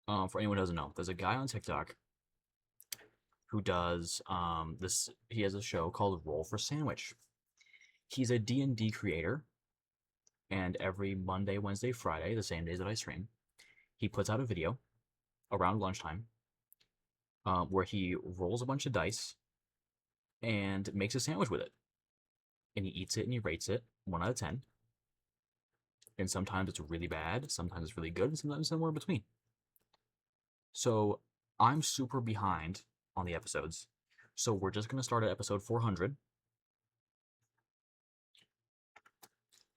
For anyone who doesn't know, there's a guy on TikTok who does this. He has a show called Roll for Sandwich. He's a D&D creator, and every Monday, Wednesday, Friday, the same days that I stream, he puts out a video around lunchtime where he rolls a bunch of dice and makes a sandwich with it. And he eats it and he rates it 1 out of 10. And sometimes it's really bad, sometimes it's really good, and sometimes somewhere in between. So I'm super behind on the episodes. So we're just going to start at episode 400.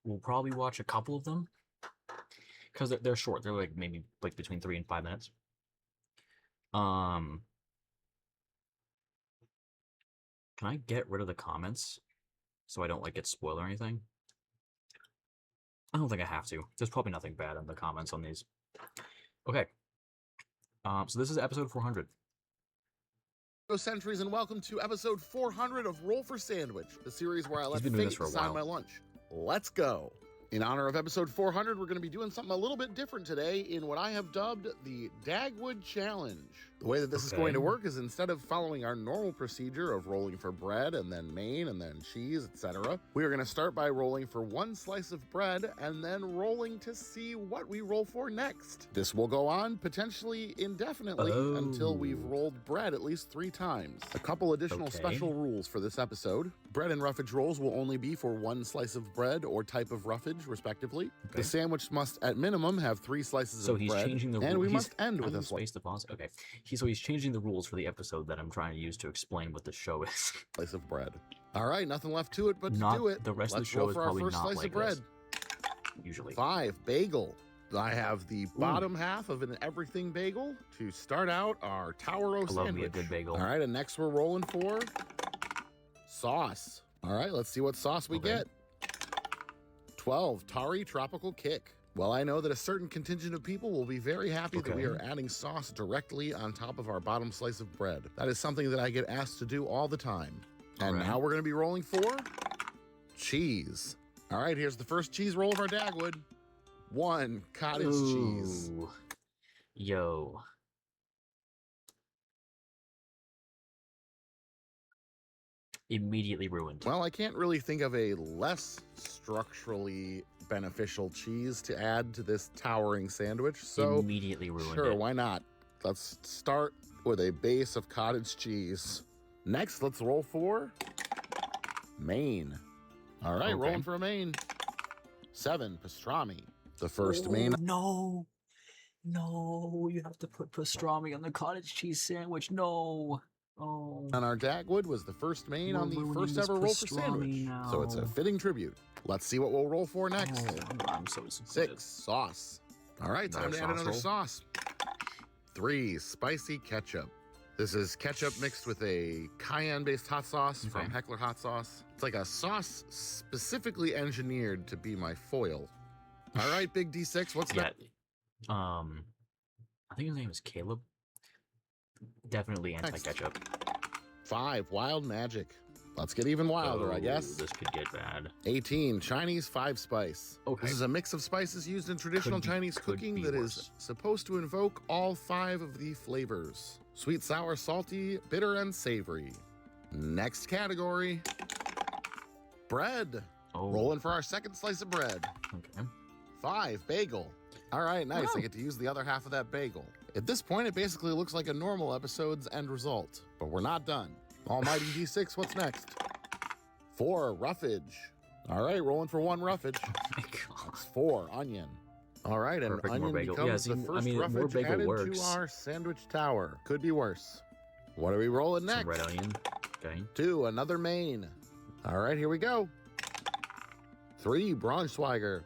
We'll probably watch a couple of them because they're short. They're like maybe like between 3 and 5 minutes. Can I get rid of the comments so I don't like get spoiled or anything? I don't think I have to. There's probably nothing bad in the comments on these. Okay. So this is episode 400. Centuries, and welcome to episode 400 of Roll for Sandwich, the series where I let fate decide my lunch. Let's go. In honor of episode 400, we're going to be doing something a little bit different today in what I have dubbed the Dagwood Challenge. The way that this is going to work is instead of following our normal procedure of rolling for bread and then main and then cheese, etc., we are going to start by rolling for 1 slice of bread and then rolling to see what we roll for next. This will go on potentially indefinitely until we've rolled bread at least 3 times. A couple additional special rules for this episode. Bread and roughage rolls will only be for 1 slice of bread or type of roughage, respectively. The sandwich must, at minimum, have 3 slices of bread. So he's changing the rules. And we must end with a slice of pause. Okay. So he's changing the rules for the episode that I'm trying to use to explain what the show is. Slice of bread. All right, nothing left to it but to do it. The rest of the show is probably not like this. Let's roll for our first slice of bread. Usually. 5, bagel. I have the bottom half of an everything bagel to start out our Tower-O sandwich. I love me a good bagel. All right, and next we're rolling for sauce. All right, let's see what sauce we get. 12, Tari Tropical Kick. Well, I know that a certain contingent of people will be very happy that we are adding sauce directly on top of our bottom slice of bread. That is something that I get asked to do all the time. And now we're going to be rolling for cheese. All right, here's the first cheese roll of our Dagwood. 1, cottage cheese. Yo. Immediately ruined. Well, I can't really think of a less structurally beneficial cheese to add to this towering sandwich, so immediately ruined sure, why not? Let's start with a base of cottage cheese. Next, let's roll for main. All right, rolling for a main. 7, pastrami. The first main. No, you have to put pastrami on the cottage cheese sandwich. No. Oh. On our Dagwood was the first main on the first ever roll for sandwich. So it's a fitting tribute. Let's see what we'll roll for next. I'm so disappointed. 6, sauce. All right, time to add another sauce. 3, spicy ketchup. This is ketchup mixed with a cayenne-based hot sauce from Heckler Hot Sauce. It's like a sauce specifically engineered to be my foil. All right, Big D6, what's that? I think his name is Caleb. Definitely anti-ketchup. 5, wild magic. Let's get even wilder, I guess. This could get bad. 18, Chinese 5 spice. This is a mix of spices used in traditional Chinese cooking that is supposed to invoke all 5 of the flavors. Sweet, sour, salty, bitter, and savory. Next category, bread. Rolling for our second slice of bread. 5, bagel. All right, nice. I get to use the other half of that bagel. At this point, it basically looks like a normal episode's end result, but we're not done. Almighty D6, what's next? 4, roughage. All right, rolling for 1 roughage. Oh my God. 4, onion. All right, and onion becomes the first roughage added to our sandwich tower. Could be worse. What are we rolling next? Some red onion. Okay. 2, another main. All right, here we go. 3, Braunschweiger.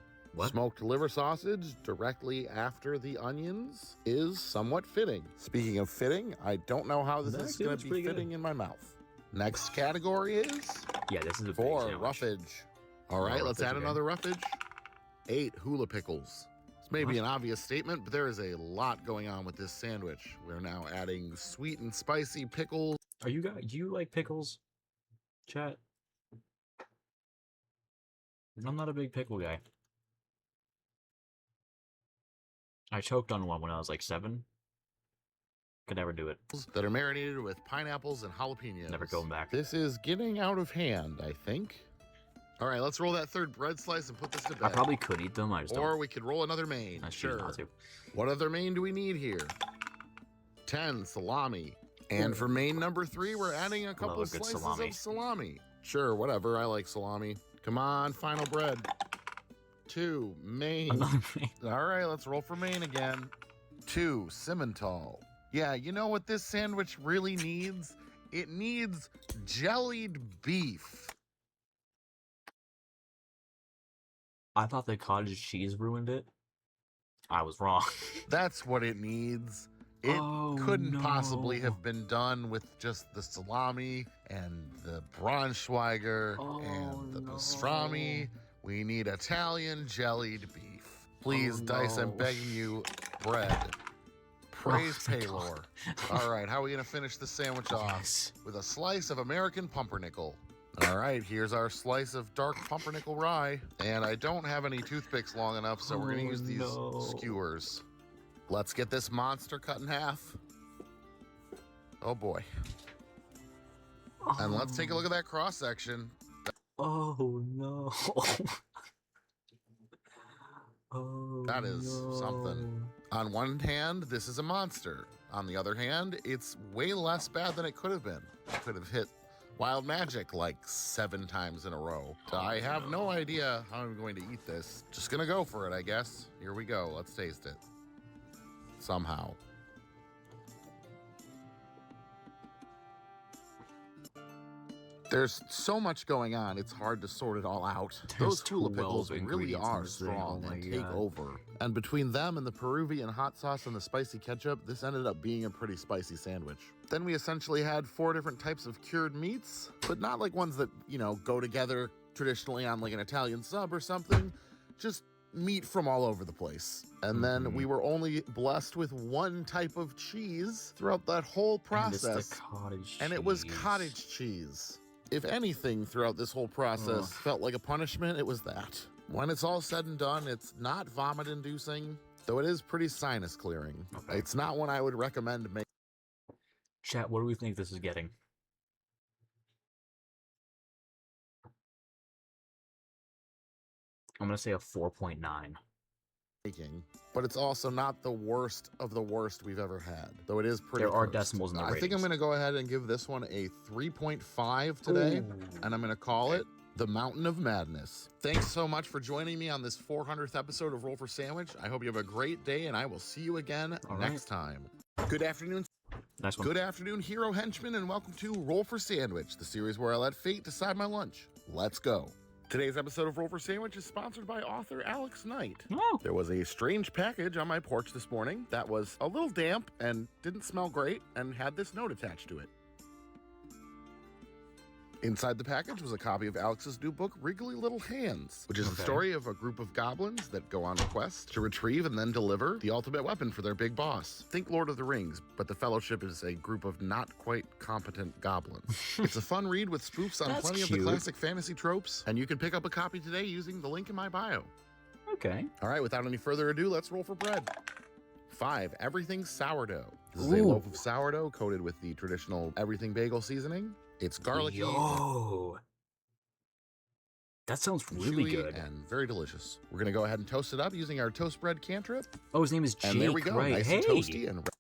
Smoked liver sausage directly after the onions is somewhat fitting. Speaking of fitting, I don't know how this is going to be fitting in my mouth. Next category is this is a 4, roughage. All right, let's add another roughage. 8, hula pickles. This may be an obvious statement, but there is a lot going on with this sandwich. We're now adding sweet and spicy pickles. Do you like pickles, chat? I'm not a big pickle guy. I choked on one when I was like 7, Could never do it. That are marinated with pineapples and jalapenos. Never going back. This is getting out of hand, I think. All right, let's roll that third bread slice and put this to bed. I probably could eat them. I just or we could roll another main. I choose not to. What other main do we need here? 10 salami. And for main number 3, we're adding a couple of slices of salami. Sure, whatever. I like salami. Come on, final bread. 2 main. All right, let's roll for main again. 2 Simmental. Yeah, you know what this sandwich really needs? It needs jellied beef. I thought the cottage cheese ruined it. I was wrong. That's what it needs. It couldn't possibly have been done with just the salami and the Braunschweiger and the pastrami. We need Italian jellied beef. Please, Dice, I'm begging you, bread. Praise Paylor. All right, how are we going to finish the sandwich off? With a slice of American pumpernickel. All right, here's our slice of dark pumpernickel rye. And I don't have any toothpicks long enough, so we're going to use these skewers. Let's get this monster cut in half. Oh, boy. And let's take a look at that cross-section. Oh, no. That is something. On one hand, this is a monster. On the other hand, it's way less bad than it could have been. It could have hit Wild Magic like 7 times in a row. I have no idea how I'm going to eat this. Just gonna go for it, I guess. Here we go. Let's taste it. Somehow. There's so much going on, it's hard to sort it all out. Those Tula pickles really are strong and take over. And between them and the Peruvian hot sauce and the spicy ketchup, this ended up being a pretty spicy sandwich. Then we essentially had 4 different types of cured meats, but not like ones that, you know, go together traditionally on like an Italian sub or something. Just meat from all over the place. And then we were only blessed with 1 type of cheese throughout that whole process. And it was cottage cheese. If anything throughout this whole process felt like a punishment, it was that. When it's all said and done, it's not vomit-inducing, though it is pretty sinus-clearing. Okay. It's not one I would recommend making. Chat, what do we think this is getting? I'm going to say a 4.9. But it's also not the worst of the worst we've ever had, though it is pretty There are decimals in the ratings. I think I'm going to go ahead and give this one a 3.5 today, and I'm going to call it the Mountain of Madness. Thanks so much for joining me on this 400th episode of Roll for Sandwich. I hope you have a great day, and I will see you again next time. Good afternoon. Nice one. Good afternoon, hero henchmen, and welcome to Roll for Sandwich, the series where I let fate decide my lunch. Let's go. Today's episode of Roll for Sandwich is sponsored by author Alex Knight. Oh. There was a strange package on my porch this morning that was a little damp and didn't smell great and had this note attached to it. Inside the package was a copy of Alex's new book, Wriggly Little Hands, which is the story of a group of goblins that go on a quest to retrieve and then deliver the ultimate weapon for their big boss. Think Lord of the Rings, but the Fellowship is a group of not quite competent goblins. It's a fun read with spoofs on plenty of the classic fantasy tropes, and you can pick up a copy today using the link in my bio. Okay. All right, without any further ado, let's roll for bread. 5, everything sourdough. This is a loaf of sourdough coated with the traditional everything bagel seasoning. It's garlicky. Yo, that sounds really good and very delicious. We're gonna go ahead and toast it up using our toast bread cantrip. Oh, his name is Jake. And there we go, right? nice and toasty and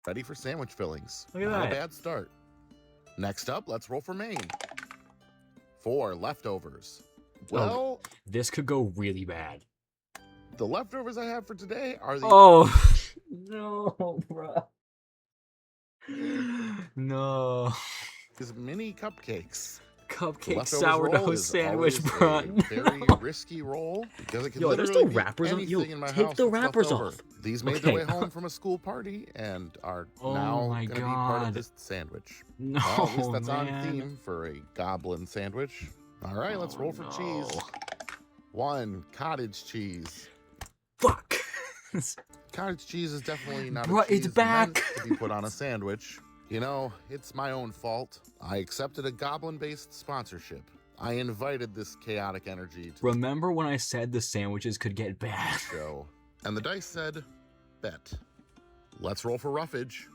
ready for sandwich fillings. Look at Not that. a bad start. Next up, let's roll for main. 4 leftovers. Well, this could go really bad. The leftovers I have for today are the. Oh no, bro. No. These mini cupcakes. Cupcake sourdough sandwich, bro. Very risky roll because it can there's no wrappers on. Yo, take the wrappers off. These made their way home from a school party and are now going to be part of this sandwich. No, well, at least that's on theme for a goblin sandwich. All right, let's roll for cheese. 1 cottage cheese. Fuck. Cottage cheese is definitely not Bro, a cheese it's back. meant to be put on a sandwich. You know, it's my own fault. I accepted a goblin-based sponsorship. I invited this chaotic energy to Remember when I said the sandwiches could get bad? show. And the dice said, bet. Let's roll for roughage.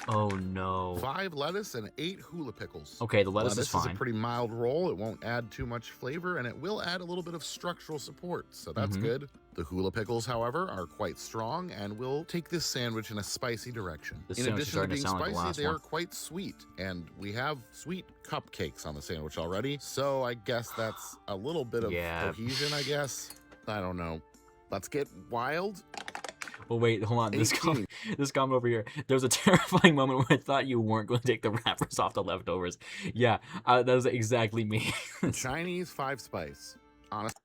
Oh no. 5 lettuce and 8 hula pickles. Okay, the lettuce is fine. Is a pretty mild roll. It won't add too much flavor, and it will add a little bit of structural support, so that's good. The hula pickles, however, are quite strong and will take this sandwich in a spicy direction. In addition to being spicy, they are quite sweet, and we have sweet cupcakes on the sandwich already, so I guess that's a little bit of cohesion, I guess. I don't know. Let's get wild. Oh wait, hold on. This comment over here. There was a terrifying moment where I thought you weren't going to take the wrappers off the leftovers. Yeah, that was exactly me. Chinese 5 spice. Honestly,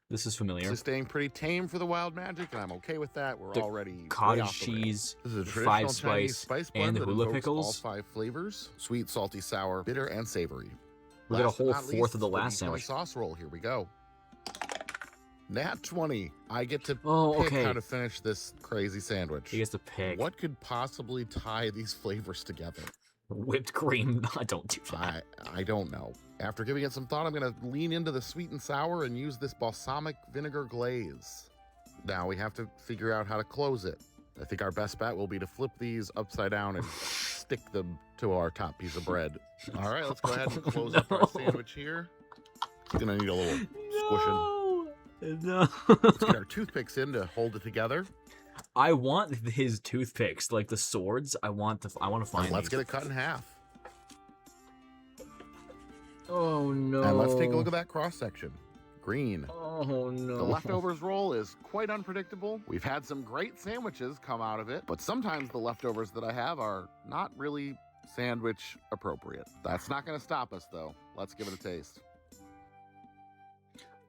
this is familiar. This is staying pretty tame for the wild magic, and I'm okay with that. We're already cottage cheese, this is a 5 spice and the hula pickles. All 5 flavors: sweet, salty, sour, bitter, and savory. We got a whole fourth of the last sandwich. Sauce roll. Here we go. Nat 20. I get to pick how to finish this crazy sandwich. He gets to pick. What could possibly tie these flavors together? Whipped cream. Don't do that. I don't know. After giving it some thought, I'm going to lean into the sweet and sour and use this balsamic vinegar glaze. Now we have to figure out how to close it. I think our best bet will be to flip these upside down and stick them to our top piece of bread. All right, let's go ahead and close up our sandwich here. It's going to need a little squishing. No. Let's get our toothpicks in to hold it together. I want his toothpicks, like the swords. I want to find. And let's get it cut in half. Oh no! And let's take a look at that cross section. Green. Oh no! The leftovers roll is quite unpredictable. We've had some great sandwiches come out of it, but sometimes the leftovers that I have are not really sandwich appropriate. That's not going to stop us though. Let's give it a taste.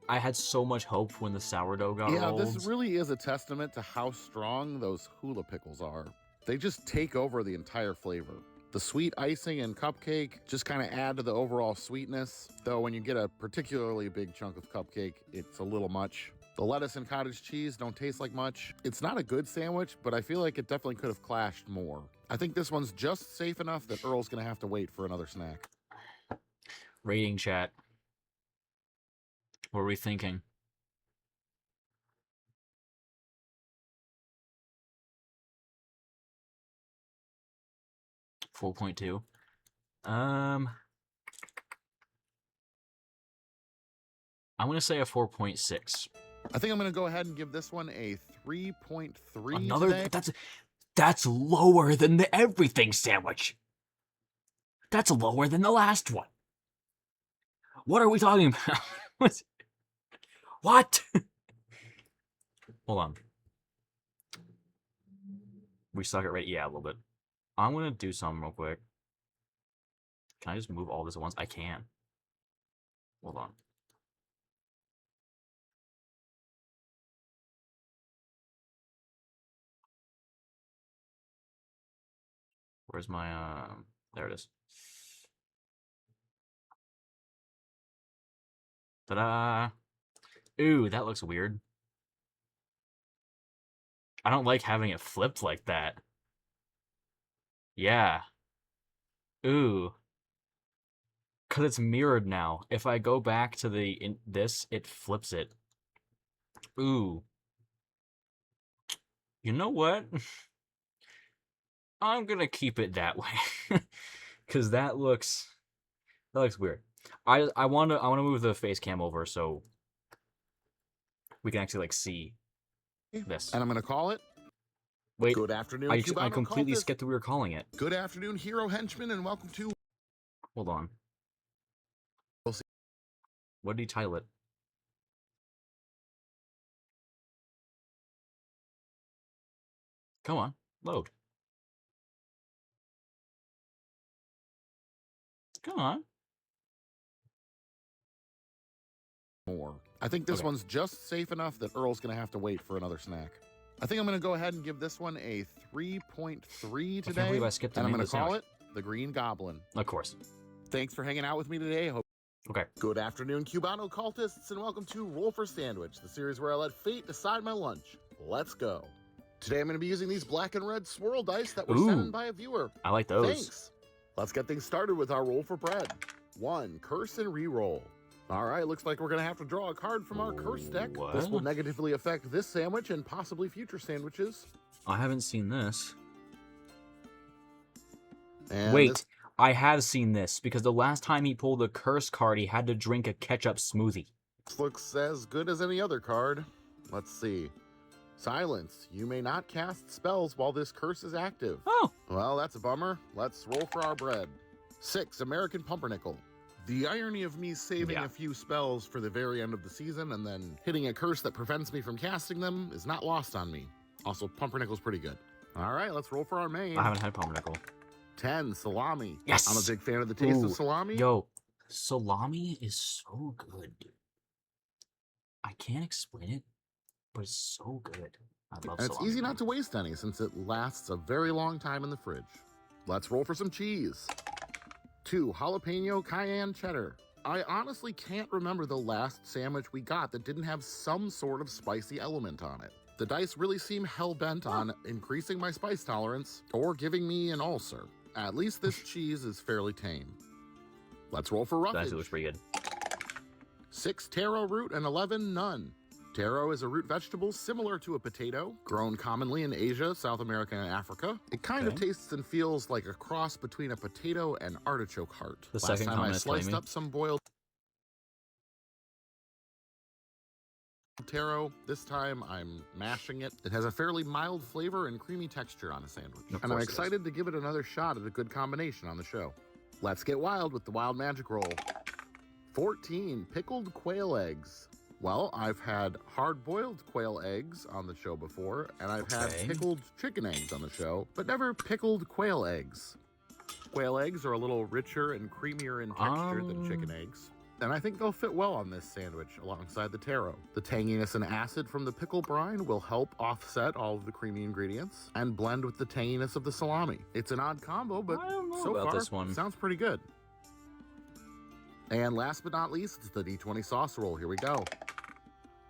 I had so much hope when the sourdough got rolled. Yeah, this really is a testament to how strong those hula pickles are. They just take over the entire flavor. The sweet icing and cupcake just kind of add to the overall sweetness, though when you get a particularly big chunk of cupcake, it's a little much. The lettuce and cottage cheese don't taste like much. It's not a good sandwich, but I feel like it definitely could have clashed more. I think this one's just safe enough that Earl's gonna have to wait for another snack. Rating chat. What are we thinking? $4.2. I'm gonna say a 4.6. I think I'm gonna go ahead and give this one a 3.3. Another that's lower than the everything sandwich. That's lower than the last one. What are we talking about? What? Hold on. We stuck it right? Yeah, a little bit. I'm gonna do something real quick. Can I just move all this at once? I can. Hold on. Where's my, there it is. Ta-da! Ooh, that looks weird. I don't like having it flipped like that. Yeah. Ooh. Because it's mirrored now. If I go back to this, it flips it. Ooh. You know what? I'm gonna keep it that way. Because that looks weird. I wanna move the face cam over so we can actually like see this. And I'm gonna call it. Wait. Good afternoon. I completely skipped that we were calling it. Good afternoon, hero henchman, and welcome to. Hold on. We'll see. What did he title it? Come on, load. Come on. More. I think this one's just safe enough that Earl's gonna have to wait for another snack. I think I'm gonna go ahead and give this one a 3.3 today. I can't believe I skipped the and I'm name gonna of the call it the Green Goblin. Of course. Thanks for hanging out with me today. Okay. Good afternoon, Cubano cultists, and welcome to Roll for Sandwich, the series where I let fate decide my lunch. Let's go. Today I'm going to be using these black and red swirl dice that were sent in by a viewer. I like those. Thanks. Let's get things started with our roll for bread. 1, curse and re-roll. All right, looks like we're going to have to draw a card from our curse deck. What? This will negatively affect this sandwich and possibly future sandwiches. I haven't seen this. And Wait, I have seen this, because the last time he pulled a curse card, he had to drink a ketchup smoothie. This looks as good as any other card. Let's see. Silence. You may not cast spells while this curse is active. Oh. Well, that's a bummer. Let's roll for our bread. 6, American Pumpernickel. The irony of me saving a few spells for the very end of the season and then hitting a curse that prevents me from casting them is not lost on me. Also, Pumpernickel's pretty good. All right, let's roll for our main. I haven't had Pumpernickel. 10, Salami. Yes! I'm a big fan of the taste of salami. Yo, salami is so good. I can't explain it, but it's so good. I love salami. It's easy not to waste any since it lasts a very long time in the fridge. Let's roll for some cheese. 2, jalapeno cayenne cheddar. I honestly can't remember the last sandwich we got that didn't have some sort of spicy element on it. The dice really seem hell-bent on increasing my spice tolerance or giving me an ulcer. At least this cheese is fairly tame. Let's roll for roughage. That actually looks pretty good. 6, taro root and 11, none. Taro is a root vegetable similar to a potato, grown commonly in Asia, South America, and Africa. It kind of tastes and feels like a cross between a potato and artichoke heart. The Last second time I comment is sliced flaming. up some boiled taro. This time I'm mashing it. It has a fairly mild flavor and creamy texture on a sandwich. And I'm excited to give it another shot at a good combination on the show. Let's get wild with the wild magic roll. 14, pickled quail eggs. Well, I've had hard-boiled quail eggs on the show before, and I've had pickled chicken eggs on the show, but never pickled quail eggs. Quail eggs are a little richer and creamier in texture than chicken eggs, and I think they'll fit well on this sandwich alongside the taro. The tanginess and acid from the pickle brine will help offset all of the creamy ingredients and blend with the tanginess of the salami. It's an odd combo, but so far, this one sounds pretty good. And last but not least, it's the D20 sauce roll. Here we go.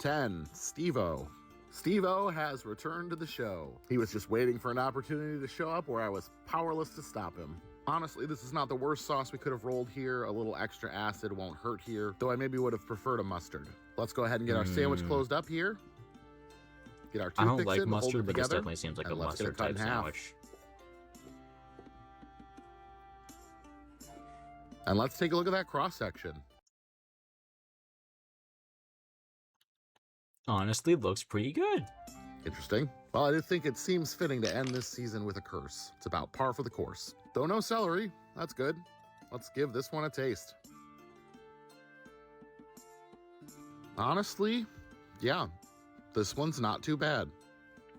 10, Steve-O. Steve-O has returned to the show. He was just waiting for an opportunity to show up where I was powerless to stop him. Honestly, this is not the worst sauce we could have rolled here. A little extra acid won't hurt here, though I maybe would have preferred a mustard. Let's go ahead and get our sandwich closed up here. Get our toothpicks in, I don't like hold mustard, it but this together, definitely seems like a and let's get it mustard cut type in half. sandwich. And let's take a look at that cross-section. Honestly, looks pretty good. Interesting. Well, I do think it seems fitting to end this season with a curse. It's about par for the course. Though no celery, that's good. Let's give this one a taste. Honestly, yeah, this one's not too bad.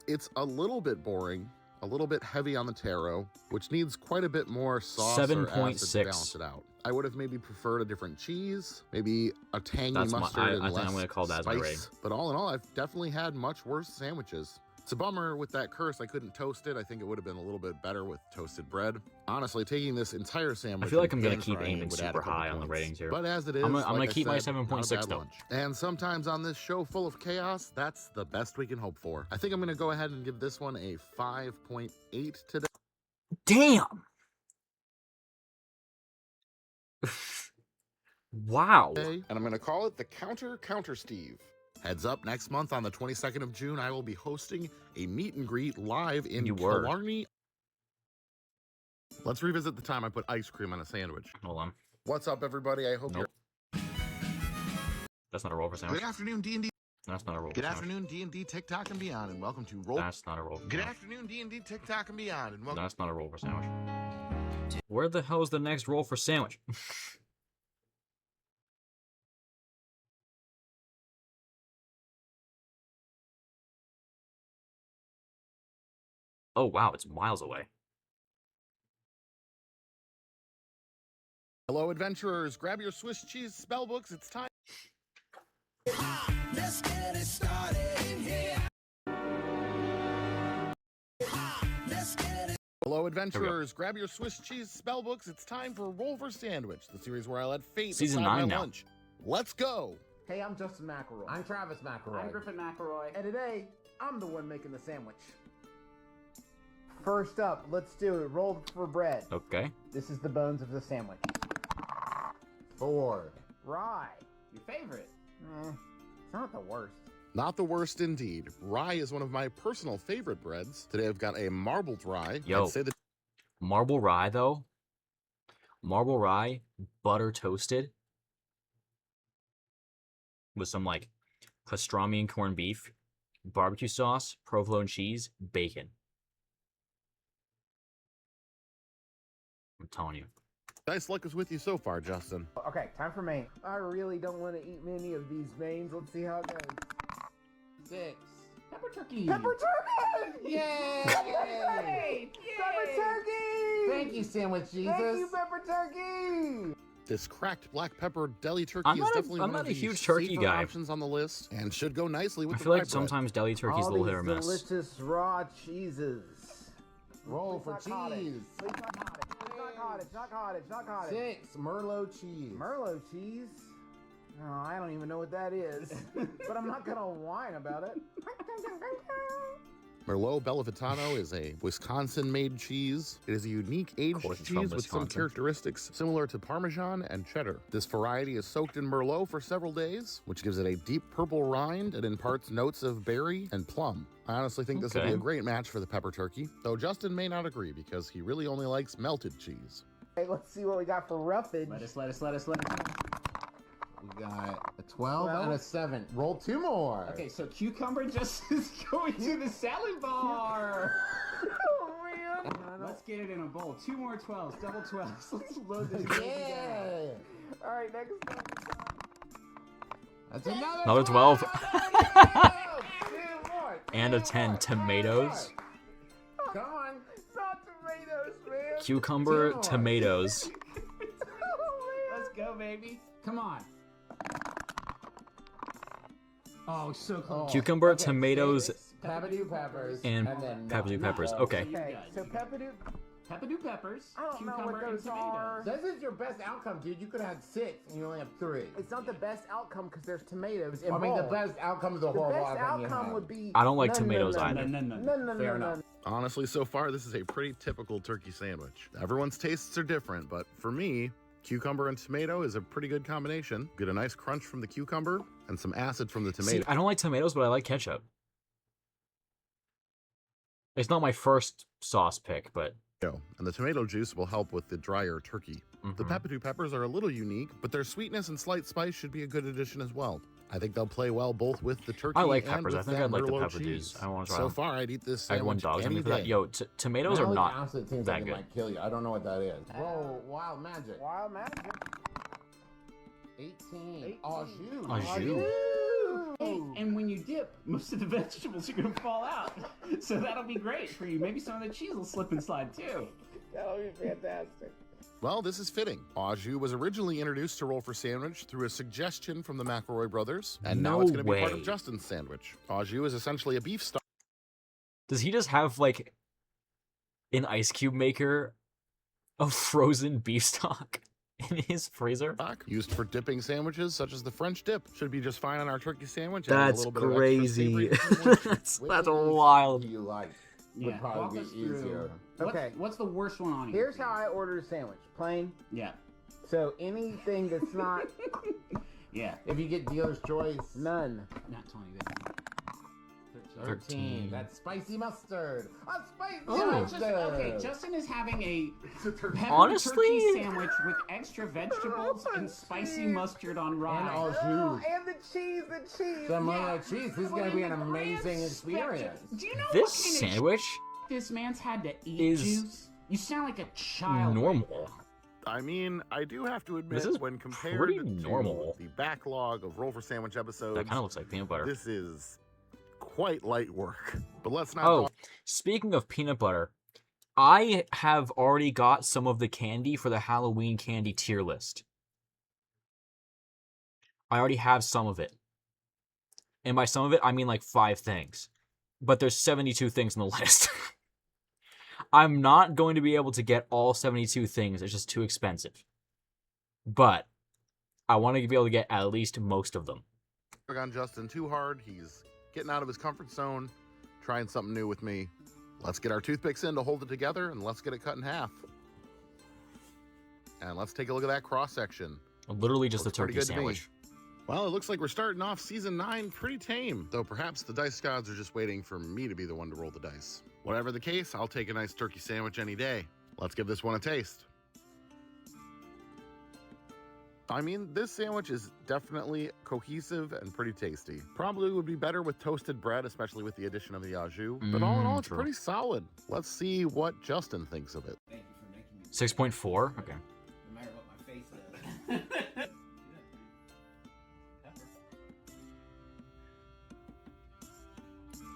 It's a little bit boring, a little bit heavy on the taro, which needs quite a bit more sauce or acid to 7.6. balance it out. I would have maybe preferred a different cheese, maybe a tangy That's mustard and I less think I'm going to call that as my rating. spice. But all in all, I've definitely had much worse sandwiches. It's a bummer with that curse I couldn't toast it. I think it would have been a little bit better with toasted bread. Honestly, taking this entire sandwich, I feel like and I'm going pan to keep frying it aiming would add a super couple high on the points. ratings here. But as it is, I'm like going I to keep my said, not a 7.6 bad though. lunch. And sometimes on this show full of chaos, that's the best we can hope for. I think I'm going to go ahead and give this one a 5.8 today. Damn! Wow. And I'm going to call it the Counter Steve. Heads up, next month on the 22nd of June, I will be hosting a meet and greet live in Killarney. Let's revisit the time I put ice cream on a sandwich. Hold on. What's up, everybody? I hope you're... That's not a roll for sandwich. Good afternoon, D&D. That's not a roll Good for sandwich. afternoon, D&D, TikTok, and beyond, and welcome to Roll... That's not a roll for Good sandwich. afternoon, D&D, TikTok, and beyond, and welcome... That's not a roll for sandwich. Where the hell is the next roll for sandwich? Oh, wow, it's miles away. Hello, adventurers. Grab your Swiss cheese spell books. It's time. Let's get it started in here. Let's get it. Hello, adventurers. Grab your Swiss cheese spell books. It's time for Roll for Sandwich, the series where I let fate Season decide 9 my now. lunch. Let's go. Hey, I'm Justin McElroy. I'm Travis McElroy. I'm Griffin McElroy. And today, I'm the one making the sandwich. First up, let's do it. Roll for bread. Okay. This is the bones of the sandwich. 4, Rye. Your favorite? It's not the worst. Not the worst indeed. Rye is one of my personal favorite breads. Today I've got a marbled rye. Yo. I'd say the Marble rye, though. Marble rye, butter toasted. With some, like, pastrami and corned beef, barbecue sauce, provolone cheese, bacon. I'm telling you. nice luck is with you so far, Justin. Okay, time for main. I really don't want to eat many of these mains. Let's see how it goes. 6. Pepper turkey. Pepper turkey! Yay! Yay! Pepper turkey! Thank you, Sandwich Jesus. Thank you, pepper turkey! This cracked black pepper deli turkey I'm is not a- definitely I'm one not of a the huge turkey safer guy. options on the list and should go nicely with I the feel like rye bread. sometimes deli turkey's a All little these hit or miss. delicious raw cheeses. Roll Please for not cottage. cheese. Please not cottage. Please not cottage. Not cottage. Not cottage. 6. Merlot cheese. Merlot cheese? Oh, I don't even know what that is. But I'm not gonna whine about it. Merlot Bellavitano is a Wisconsin-made cheese. It is a unique aged course it's from cheese with some Wisconsin. characteristics similar to Parmesan and cheddar. This variety is soaked in Merlot for several days, which gives it a deep purple rind and imparts notes of berry and plum. I honestly think this would be Okay. a great match for the pepper turkey, though Justin may not agree because he really only likes melted cheese. Hey, let's see what we got for roughage. Lettuce. We got a 12 and a 12. 7. Roll 2 more. Okay, so cucumber just is going to the salad bar. Oh, man. Let's get it in a bowl. 2 more 12s, double 12s. Let's load this baby down. Yeah. All right, next one. That's another Another 12. 2 more. And a 10 tomatoes. Come on. Not tomatoes, man. Cucumber, Two more. tomatoes. Let's go, baby. Come on. Oh, so close. Cucumber, Okay, tomatoes, 6 Pepperdew peppers, and then pepperdew peppers. no. Okay. Okay, so Good. pepperdew. Pepperdew peppers, I don't know cucumber, what and those are. tomatoes. This is your best outcome, dude. You could have had 6 and you only have 3. It's not the best outcome because there's tomatoes I mean, the involved. best outcome is a The horrible best outcome you outcome have. would be. I don't like tomatoes No, either. no, no. No. Fair enough. Honestly, so far, this is a pretty typical turkey sandwich. Everyone's tastes are different, but for me, cucumber and tomato is a pretty good combination. Get a nice crunch from the cucumber and some acid from the See, tomato. I don't like tomatoes, but I like ketchup. It's not my first sauce pick, but And the tomato juice will help with the drier turkey. The mhm. pepperdew peppers are a little unique, but their sweetness and slight spice should be a good addition as well. I think they'll play well both with the turkey I like and peppers. with I think that I'd like the Merlot pepper cheese. juice. I wanna try So them. far, I'd eat this I had one sandwich dog's on any me for that. day. Yo, tomatoes are Malic not acid seems that like it good. might kill you. I don't know what that is. Roll wild magic. Wild magic. 18. Au jus. Au jus. Hey, and when you dip, most of the vegetables are going to fall out. So that'll be great for you. Maybe some of the cheese will slip and slide too. That would be fantastic. Well, this is fitting. Au jus was originally introduced to Roll for Sandwich through a suggestion from the McElroy brothers, and now No it's going to be part of way. Justin's sandwich. Au jus is essentially a beef stock Does he just have like an ice cube maker of frozen beef stock in his freezer? used for dipping sandwiches, such as the French dip. Should be just fine on our turkey sandwich. adding a That's little bit of extra crazy. savory punch. that's Which that's of these wild. do you like? Yeah, Would probably walk be us through. easier. Okay. What's the worst one on you? Here's how I order a sandwich. Plain. Yeah. So anything that's not Yeah. If you get dealer's choice, none. Not 20, baby. 13. That's spicy mustard. A spicy Oh. mustard. Okay, Justin is having a pepper Honestly? turkey sandwich with extra vegetables and spicy mustard on And rye. au Oh, jus. and the cheese. Some Merlot cheese. This is going to be an amazing experience. Do you know This what kind of sandwich this man's had to eat is juice? You sound like a child. normal. I mean, I do have to admit, This is when compared pretty to normal. the backlog of Roll for Sandwich episodes, That kind of looks like peanut butter. this is quite light work. But let's not Oh, talk speaking of peanut butter, I have already got some of the candy for the Halloween candy tier list. I already have some of it. And by some of it, I mean like 5 things. But there's 72 things on the list. I'm not going to be able to get all 72 things. It's just too expensive. But I want to be able to get at least most of them. on Justin too hard. He's getting out of his comfort zone, trying something new with me. Let's get our toothpicks in to hold it together, and let's get it cut in half. And let's take a look at that cross section. Literally just Looks the pretty turkey good to me. sandwich. Well, it looks like we're starting off season 9 pretty tame, though perhaps the dice gods are just waiting for me to be the one to roll the dice. Whatever the case, I'll take a nice turkey sandwich any day. Let's give this one a taste. I mean, this sandwich is definitely cohesive and pretty tasty. Probably would be better with toasted bread, especially with the addition of the au jus. But all in all, it's True. pretty solid. Let's see what Justin thinks of it. Thank you for making me. 6.4. Okay. No matter what my face does.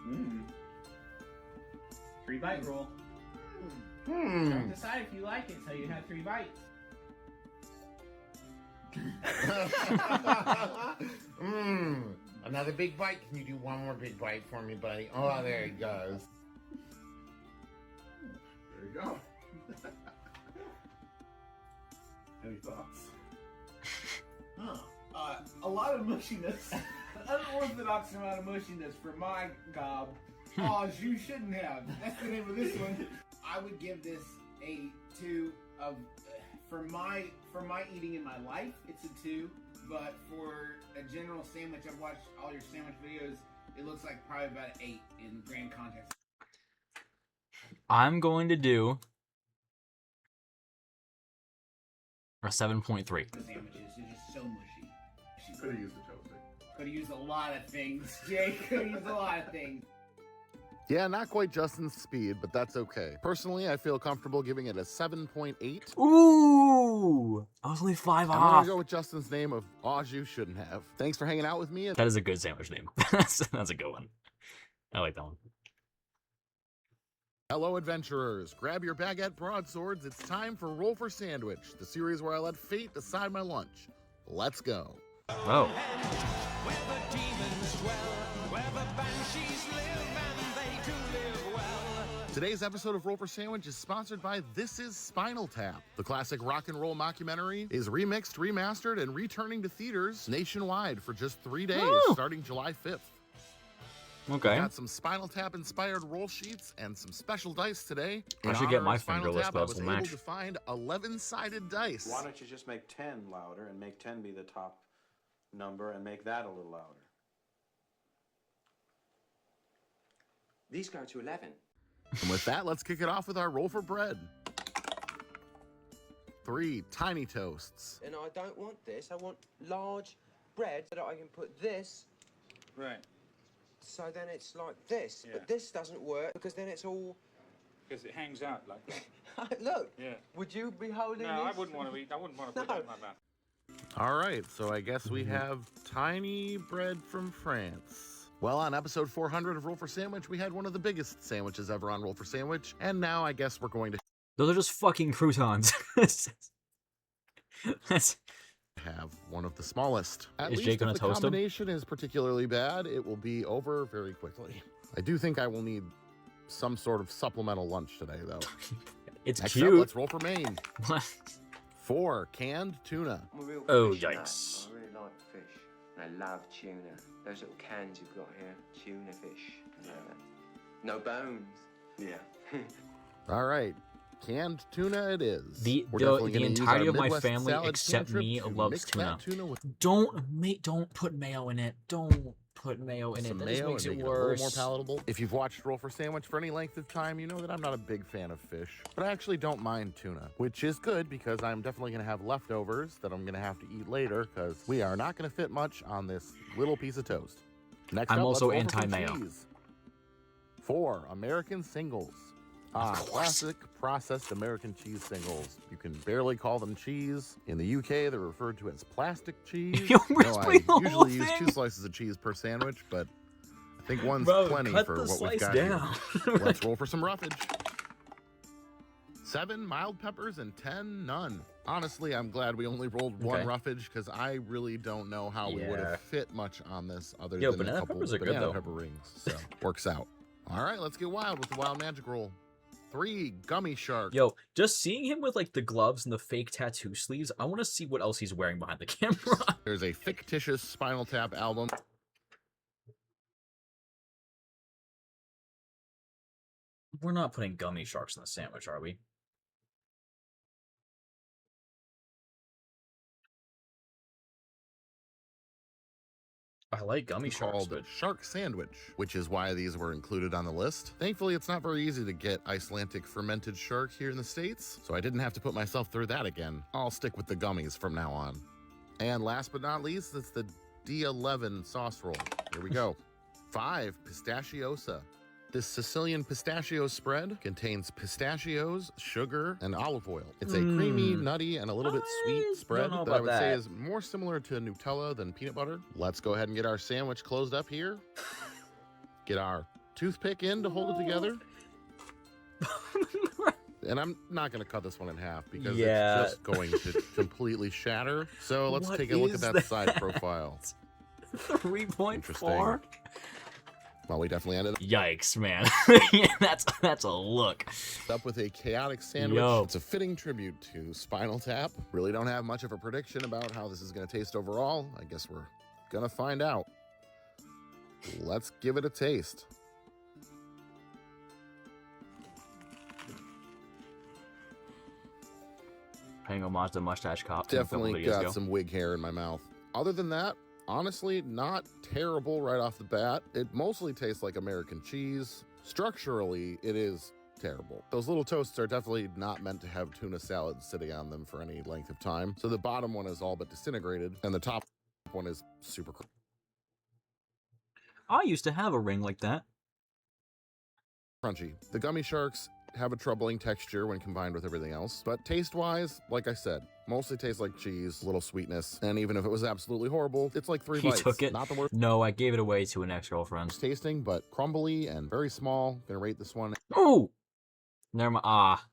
Mmm. 3-bite rule. Hmm. Don't decide if you like it until you have 3 bites. Another big bite. Can you do one more big bite for me, buddy? Oh, there he goes. There you go. Any thoughts? A lot of mushiness. An unorthodox amount of mushiness for my gob. Oh, you shouldn't have. That's the name of this one. I would give this a 2 of for my eating in my life. It's a 2, but for a general sandwich, I've watched all your sandwich videos. It looks like probably about an 8 in grand context. I'm going to do a 7.3. Sandwiches, they're just so mushy. Could have used the toasting. Could have used a lot of things, Jay. Could have used a lot of things. Yeah, not quite Justin's speed, but that's okay. Personally, I feel comfortable giving it a 7.8. Ooh! I was only 5 I'm off. gonna go with Justin's name of au jus shouldn't have. Thanks for hanging out with me. That is a good sandwich name. That's a good one. I like that one. Hello, adventurers. Grab your baguette broadswords. It's time for Roll for Sandwich, the series where I let fate decide my lunch. Let's go. Oh. Where the demons dwell, where the banshees live, and they do live well. Today's episode of Roll for Sandwich is sponsored by This Is Spinal Tap. The classic rock and roll mockumentary is remixed, remastered, and returning to theaters nationwide for just 3 days, Woo! starting July 5th. Okay. Got some Spinal Tap inspired roll sheets and some special dice today. I In should get honor my of Spinal fingerless Tap, I puzzle was able match. to find 11-sided dice. Why don't you just make 10 louder and make 10 be the top number and make that a little louder? These go to 11. And with that, let's kick it off with our roll for bread. 3 tiny toasts. And I don't want this. I want large bread so that I can put this. Right. So then it's like this. Yeah. But this doesn't work because then it's all. Because it hangs out like that. Look. Yeah. Would you be holding No, this? I wouldn't want to eat. I wouldn't want to put No. that in my mouth. All right, so I guess we have tiny bread from France. Well, on episode 400 of Roll for Sandwich, we had one of the biggest sandwiches ever on Roll for Sandwich, and now I guess we're going to Those are just fucking croutons. That's have one of the smallest. At Is least Jake gonna if the toast 'em? combination is particularly bad, it will be over very quickly. I do think I will need some sort of supplemental lunch today, though. it's Next up, cute. let's roll for Maine. 4 canned tuna. I'm a real Oh, fish nut. yikes. I really like fish. And I love tuna. Those little cans you've got here. Tuna fish. Yeah. No bones. Yeah. All right. Canned tuna it is. The- We're the- definitely the gonna use entirety our of my Midwest family salad except cantrip me to loves mix tuna. that tuna with Don't put mayo in it. Don't put mayo in it. some That just mayo makes and it make it a little more worse. palatable. If you've watched Roll for Sandwich for any length of time, you know that I'm not a big fan of fish, but I actually don't mind tuna, which is good because I'm definitely going to have leftovers that I'm going to have to eat later because we are not going to fit much on this little piece of toast. Next I'm up, also let's roll for some anti-mayo. cheese. 4 American singles. course. Classic processed American cheese singles. You can barely call them cheese. In the UK, they're referred to as plastic cheese. You No, I explained the whole usually use thing. 2 slices of cheese per sandwich, but I think one's Bro, plenty cut for the what we've slice got down. here. Let's roll for some roughage. 7 mild peppers and 10 none. Honestly, I'm glad we only rolled 1 Okay. roughage because I really don't know how we would Yeah. have fit much on this other Yo, than a banana couple peppers are good, banana though. pepper rings. So works out. All right, let's get wild with the wild magic roll. 3 gummy shark. Yo, just seeing him with like the gloves and the fake tattoo sleeves, I want to see what else he's wearing behind the camera. There's a fictitious Spinal Tap album. We're not putting gummy sharks in the sandwich, are we? I like gummy sharks, called but shark sandwich, which is why these were included on the list. Thankfully, it's not very easy to get Icelandic fermented shark here in the States, so I didn't have to put myself through that again. I'll stick with the gummies from now on. And last but not least, it's the D11 sauce roll. Here we go. 5 Pistachiosa. This Sicilian pistachio spread contains pistachios, sugar, and olive oil. It's a creamy, nutty, and a little bit sweet spread that I would say is more similar to Nutella than peanut butter. Let's go ahead and get our sandwich closed up here. Get our toothpick in to hold it together. And I'm not going to cut this one in half because it's just going to completely shatter. So let's take a look at that side profile. 3.4. Well, we definitely ended Yikes, man. Yeah, that's a look. up with a chaotic sandwich. Yo. It's a fitting tribute to Spinal Tap. Really don't have much of a prediction about how this is going to taste overall. I guess we're going to find out. Let's give it a taste. Paying homage to Mustache Cop. from a couple Definitely videos got ago. some wig hair in my mouth. Other than that, honestly, not terrible right off the bat. It mostly tastes like American cheese. Structurally, it is terrible. Those little toasts are definitely not meant to have tuna salad sitting on them for any length of time. So the bottom one is all but disintegrated, and the top one is super I used to have a ring like that. crunchy. The gummy sharks have a troubling texture when combined with everything else, but taste-wise, like I said, mostly tastes like cheese, a little sweetness, and even if it was absolutely horrible, it's like 3 He bites. took it. Not the worst No, I gave it away to an ex-girlfriend. tasting, but crumbly and very small. Gonna rate this one Oh! Never mind. Ah.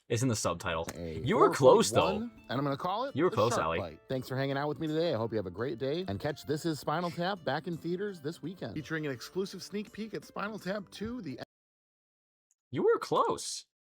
It's in the subtitle. a You were close, 4.1, though. and I'm gonna call it You were the close, Shark Allie. Bite. Thanks for hanging out with me today. I hope you have a great day, and catch This Is Spinal Tap back in theaters this weekend, featuring an exclusive sneak peek at Spinal Tap 2, the You were close.